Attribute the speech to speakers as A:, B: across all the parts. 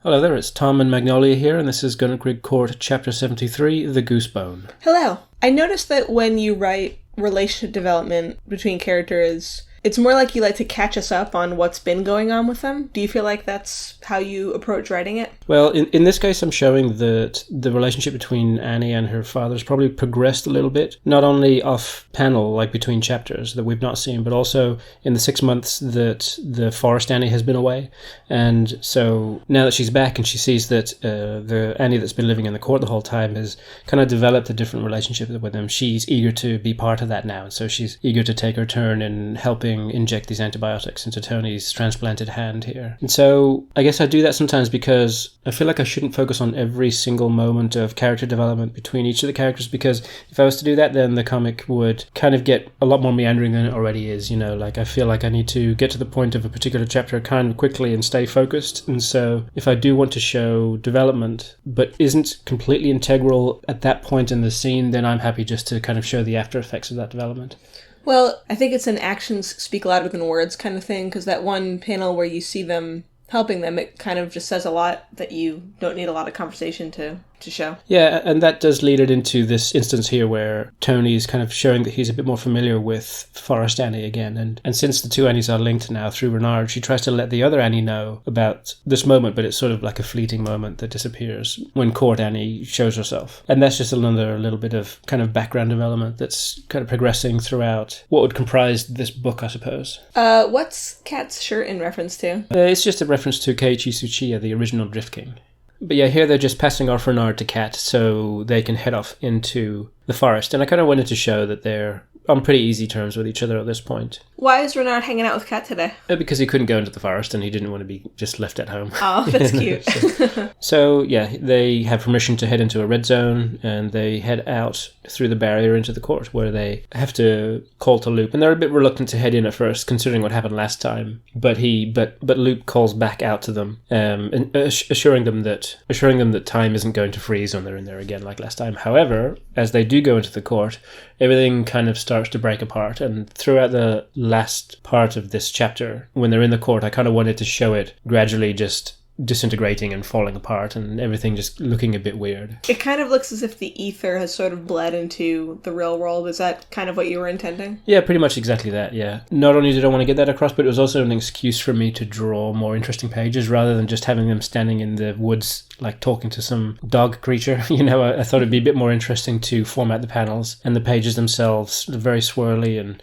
A: Hello there, it's Tom and Magnolia here, and this is Gunnerkrigg Court, Chapter 73, The Goose Bone.
B: Hello. I noticed that when you write relationship development between characters, it's more like you like to catch us up on what's been going on with them. Do you feel like that's how you approach writing it?
A: Well, in this case, I'm showing that the relationship between Annie and her father has probably progressed a little bit, not only off panel, like between chapters that we've not seen, but also in the 6 months that the Forest Annie has been away. And so now that she's back and she sees that the Annie that's been living in the court the whole time has kind of developed a different relationship with him, she's eager to be part of that now. And so she's eager to take her turn in helping inject these antibiotics into Tony's transplanted hand here. And so I guess I do that sometimes because I feel like I shouldn't focus on every single moment of character development between each of the characters, because if I was to do that, then the comic would kind of get a lot more meandering than it already is. You know, like I feel like I need to get to the point of a particular chapter kind of quickly and stay focused. And so if I do want to show development but isn't completely integral at that point in the scene, then I'm happy just to kind of show the after effects of that development.
B: Well, I think it's an actions speak louder than words kind of thing, because that one panel where you see them helping them, it kind of just says a lot that you don't need a lot of conversation to show.
A: Yeah, and that does lead it into this instance here where Tony's kind of showing that he's a bit more familiar with Forest Annie again. And since the two Annies are linked now through Renard, she tries to let the other Annie know about this moment, but it's sort of like a fleeting moment that disappears when Court Annie shows herself. And that's just another little bit of kind of background development that's kind of progressing throughout what would comprise this book, I suppose.
B: What's Kat's shirt in reference to?
A: It's just a reference to Keiichi Tsuchiya, the original Drift King. But yeah, here they're just passing off Renard to Kat so they can head off into the forest. And I kind of wanted to show that they're on pretty easy terms with each other at this point.
B: Why is Renard hanging out with Kat today?
A: Because he couldn't go into the forest and he didn't want to be just left at home.
B: Oh, that's cute.
A: So yeah, they have permission to head into a red zone and they head out through the barrier into the court where they have to call to Loop. And they're a bit reluctant to head in at first, considering what happened last time. But Loop calls back out to them, and assuring them that time isn't going to freeze when they're in there again like last time. However, as they do go into the court, everything kind of starts to break apart. And throughout the last part of this chapter, when they're in the court, I kind of wanted to show it gradually just disintegrating and falling apart and everything just looking a bit weird.
B: It kind of looks as if the ether has sort of bled into the real world. Is that kind of what you were intending?
A: Yeah, pretty much exactly that, yeah. Not only did I want to get that across, but it was also an excuse for me to draw more interesting pages rather than just having them standing in the woods like talking to some dog creature. You know, I thought it'd be a bit more interesting to format the panels and the pages themselves, very swirly and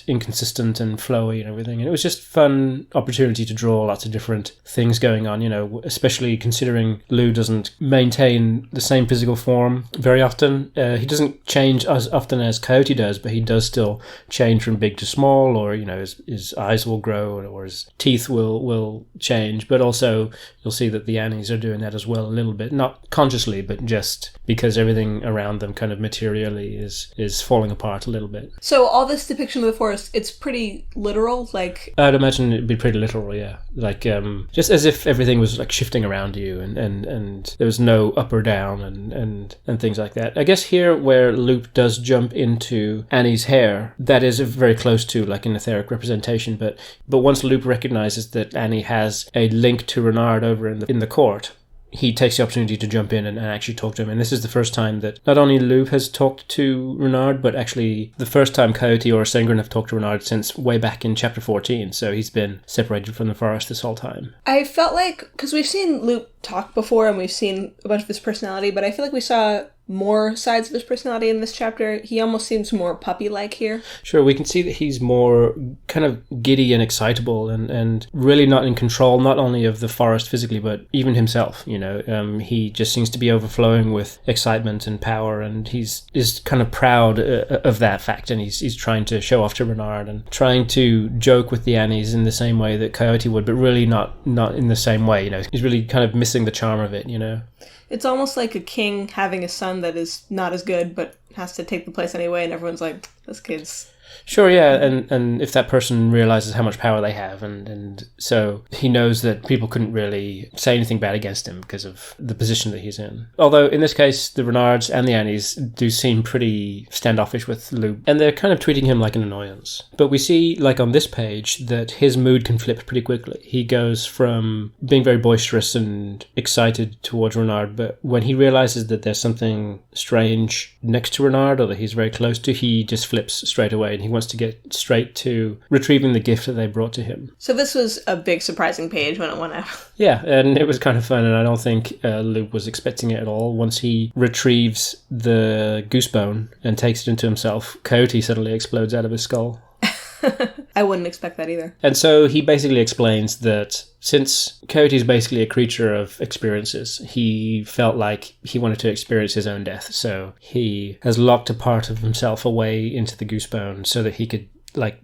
A: inconsistent and flowy and everything. And it was just fun opportunity to draw lots of different things going on, you know, especially considering Lou doesn't maintain the same physical form very often. He doesn't change as often as Coyote does, but he does still change from big to small, or, you know, his eyes will grow or his teeth will change. But also you'll see that the Annies are doing that as well a little bit, not consciously, but just because everything around them kind of materially is falling apart a little bit.
B: So all this depiction of the forest, it's pretty literal, like...
A: I'd imagine it'd be pretty literal, yeah. Like, just as if everything was, like, shifting around you and there was no up or down and things like that. I guess here, where Loop does jump into Annie's hair, that is very close to, like, an etheric representation, but once Loop recognizes that Annie has a link to Renard over in the court, he takes the opportunity to jump in and actually talk to him. And this is the first time that not only Loop has talked to Renard, but actually the first time Coyote or Sengren have talked to Renard since way back in chapter 14. So he's been separated from the forest this whole time.
B: I felt like, because we've seen Loop talk before and we've seen a bunch of his personality, but I feel like we saw more sides of his personality in this chapter. He almost seems more puppy-like here.
A: Sure, we can see that he's more kind of giddy and excitable and really not in control, not only of the forest physically, but even himself, you know. He just seems to be overflowing with excitement and power, and is kind of proud of that fact, and he's trying to show off to Renard and trying to joke with the Annies in the same way that Coyote would, but really not in the same way, you know. He's really kind of missing the charm of it, you know.
B: It's almost like a king having a son that is not as good, but has to take the place anyway, and everyone's like, this kid's
A: Sure, yeah, and if that person realizes how much power they have, and so he knows that people couldn't really say anything bad against him because of the position that he's in. Although, in this case, the Renards and the Annies do seem pretty standoffish with Loup, and they're kind of treating him like an annoyance. But we see, like on this page, that his mood can flip pretty quickly. He goes from being very boisterous and excited towards Renard, but when he realizes that there's something strange next to Renard, or that he's very close to, he just flips straight away, and he wants to get straight to retrieving the gift that they brought to him.
B: So this was a big surprising page when it went out.
A: Yeah, and it was kind of fun, and I don't think Luke was expecting it at all. Once he retrieves the goose bone and takes it into himself, Coyote suddenly explodes out of his skull.
B: I wouldn't expect that either.
A: And so he basically explains that since Coyote is basically a creature of experiences, he felt like he wanted to experience his own death. So he has locked a part of himself away into the goose bone so that he could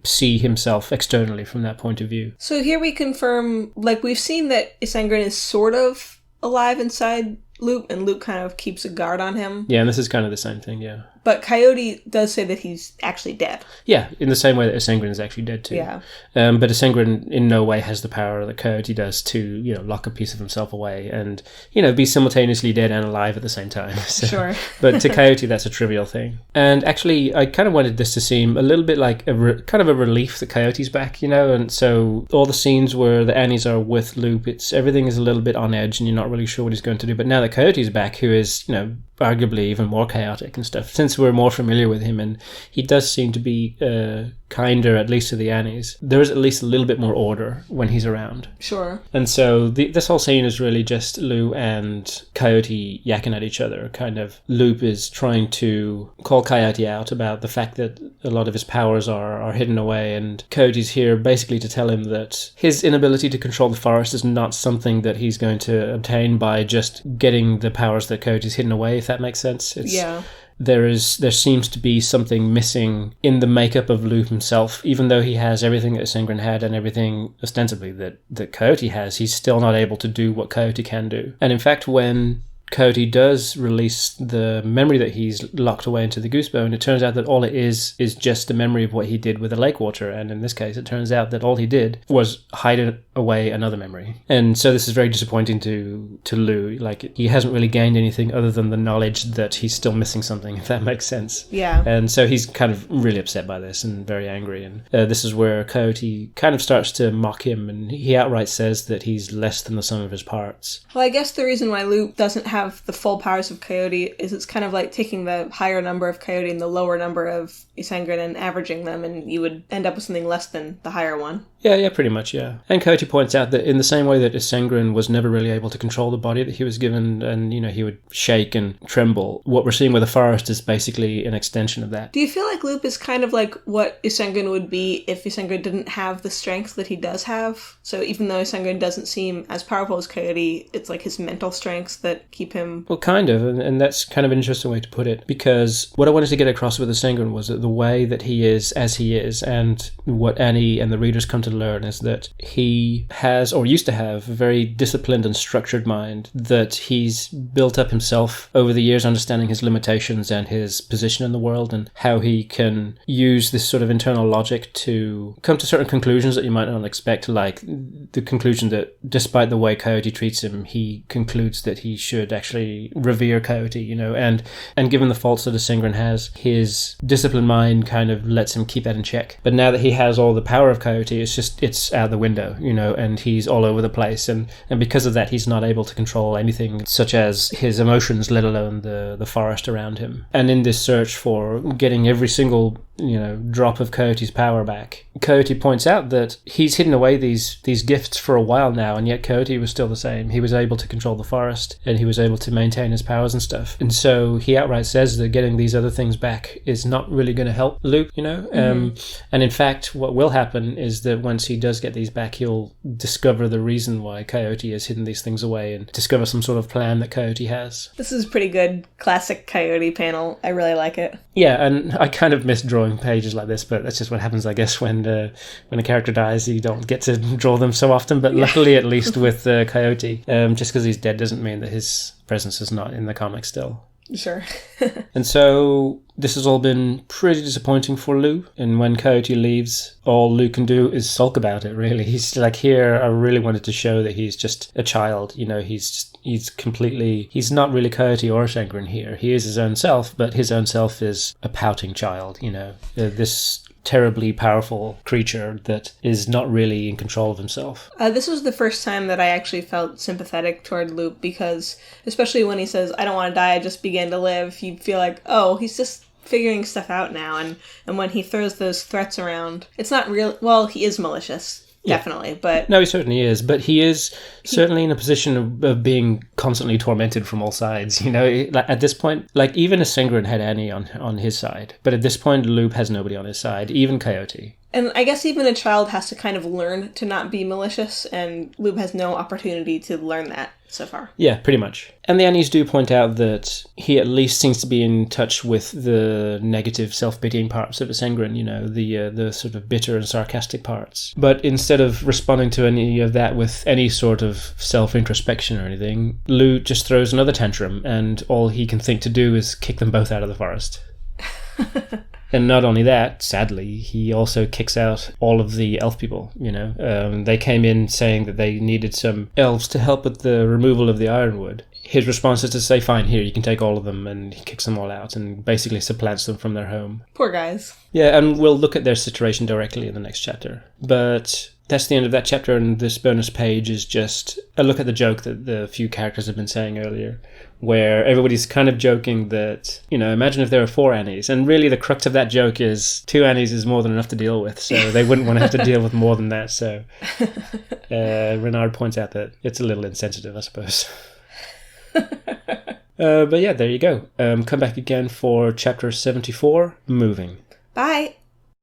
A: see himself externally from that point of view.
B: So here we confirm, we've seen that Isengrin is sort of alive inside Luke, and Luke kind of keeps a guard on him.
A: Yeah, and this is kind of the same thing, yeah.
B: But Coyote does say that he's actually dead.
A: Yeah, in the same way that Isengrin is actually dead too.
B: Yeah.
A: But Isengrin in no way has the power that Coyote does to, lock a piece of himself away and, be simultaneously dead and alive at the same time. So,
B: sure.
A: But to Coyote, that's a trivial thing. And actually, I kind of wanted this to seem a little bit like kind of a relief that Coyote's back, and so all the scenes where the Annies are with Loop, everything is a little bit on edge and you're not really sure what he's going to do. But now that Coyote's back, who is, arguably even more chaotic and stuff, since we're more familiar with him, and he does seem to be kinder, at least to the Annies. There is at least a little bit more order when he's around.
B: Sure.
A: And so this whole scene is really just Lou and Coyote yakking at each other. Kind of Loop is trying to call Coyote out about the fact that a lot of his powers are hidden away, and Coyote's here basically to tell him that his inability to control the forest is not something that he's going to obtain by just getting the powers that Coyote's hidden away, if that makes sense.
B: Yeah.
A: There seems to be something missing in the makeup of Luke himself. Even though he has everything that Isengrin had and everything ostensibly that Coyote has, he's still not able to do what Coyote can do. And in fact, when Coyote does release the memory that he's locked away into the goosebone, it turns out that all it is just the memory of what he did with the lake water. And in this case, it turns out that all he did was hide away another memory. And so this is very disappointing to Lou. He hasn't really gained anything other than the knowledge that he's still missing something, if that makes sense.
B: Yeah.
A: And so he's kind of really upset by this and very angry. And this is where Coyote kind of starts to mock him, and he outright says that he's less than the sum of his parts.
B: Well, I guess the reason why Lou doesn't have the full powers of Coyote is it's kind of like taking the higher number of Coyote and the lower number of Isengrin and averaging them, and you would end up with something less than the higher one.
A: Yeah, pretty much, yeah. And Coyote points out that in the same way that Isengrin was never really able to control the body that he was given, and, he would shake and tremble, what we're seeing with the forest is basically an extension of that.
B: Do you feel like Loop is kind of like what Isengrin would be if Isengrin didn't have the strength that he does have? So even though Isengrin doesn't seem as powerful as Coyote, it's like his mental strengths that keep him...
A: Well, kind of, and that's kind of an interesting way to put it, because what I wanted to get across with Isengrin was that the way that he is as he is, and what Annie and the readers come to learn, is that he has, or used to have, a very disciplined and structured mind, that he's built up himself over the years, understanding his limitations and his position in the world, and how he can use this sort of internal logic to come to certain conclusions that you might not expect, like the conclusion that despite the way Coyote treats him, he concludes that he should actually revere Coyote, and given the faults that Isengrin has, his disciplined mind kind of lets him keep that in check. But now that he has all the power of Coyote, it's out the window, and he's all over the place, and because of that, he's not able to control anything such as his emotions, let alone the forest around him. And in this search for getting every single drop of Coyote's power back, Coyote points out that he's hidden away these gifts for a while now, and yet Coyote was still the same. He was able to control the forest, and he was able to maintain his powers and stuff. And so he outright says that getting these other things back is not really going to help Luke, And in fact, what will happen is that once he does get these back, he'll discover the reason why Coyote has hidden these things away and discover some sort of plan that Coyote has.
B: This is a pretty good classic Coyote panel. I really like it.
A: Yeah, and I kind of miss drawing pages like this, but that's just what happens, I guess, when a character dies, you don't get to draw them so often. But luckily, at least with Coyote, just because he's dead doesn't mean that his presence is not in the comic still.
B: Sure.
A: And so this has all been pretty disappointing for Lou. And when Coyote leaves, all Lou can do is sulk about it, really. He's like, here, I really wanted to show that he's just a child. You know, he's not really Coyote or Sengrin here. He is his own self, but his own self is a pouting child, you know. This terribly powerful creature that is not really in control of himself.
B: This was the first time that I actually felt sympathetic toward Luke, because especially when he says, I don't want to die, I just began to live, you feel like, oh, he's just figuring stuff out now. And when he throws those threats around, it's not real. Well, he is malicious. Definitely, yeah. But
A: no, he certainly is. But he is certainly in a position of being constantly tormented from all sides. You know, at this point, like even a Sengrin had Annie on his side, but at this point, Loop has nobody on his side, even Coyote.
B: And I guess even a child has to kind of learn to not be malicious, and Lube has no opportunity to learn that so far.
A: Yeah, pretty much. And the Annies do point out that he at least seems to be in touch with the negative, self-pitying parts of Sengrin, you know, the sort of bitter and sarcastic parts. But instead of responding to any of that with any sort of self-introspection or anything, Lou just throws another tantrum, and all he can think to do is kick them both out of the forest. And not only that, sadly, he also kicks out all of the elf people, you know. They came in saying that they needed some elves to help with the removal of the ironwood. His response is to say, fine, here, you can take all of them, and he kicks them all out and basically supplants them from their home.
B: Poor guys.
A: Yeah, and we'll look at their situation directly in the next chapter. But that's the end of that chapter, and this bonus page is just a look at the joke that the few characters have been saying earlier, where everybody's kind of joking that, you know, imagine if there were 4 Annies. And really the crux of that joke is 2 Annies is more than enough to deal with, so they wouldn't want to have to deal with more than that. So Renard points out that it's a little insensitive, I suppose. But yeah, there you go. Come back again for chapter 74, Moving.
B: Bye.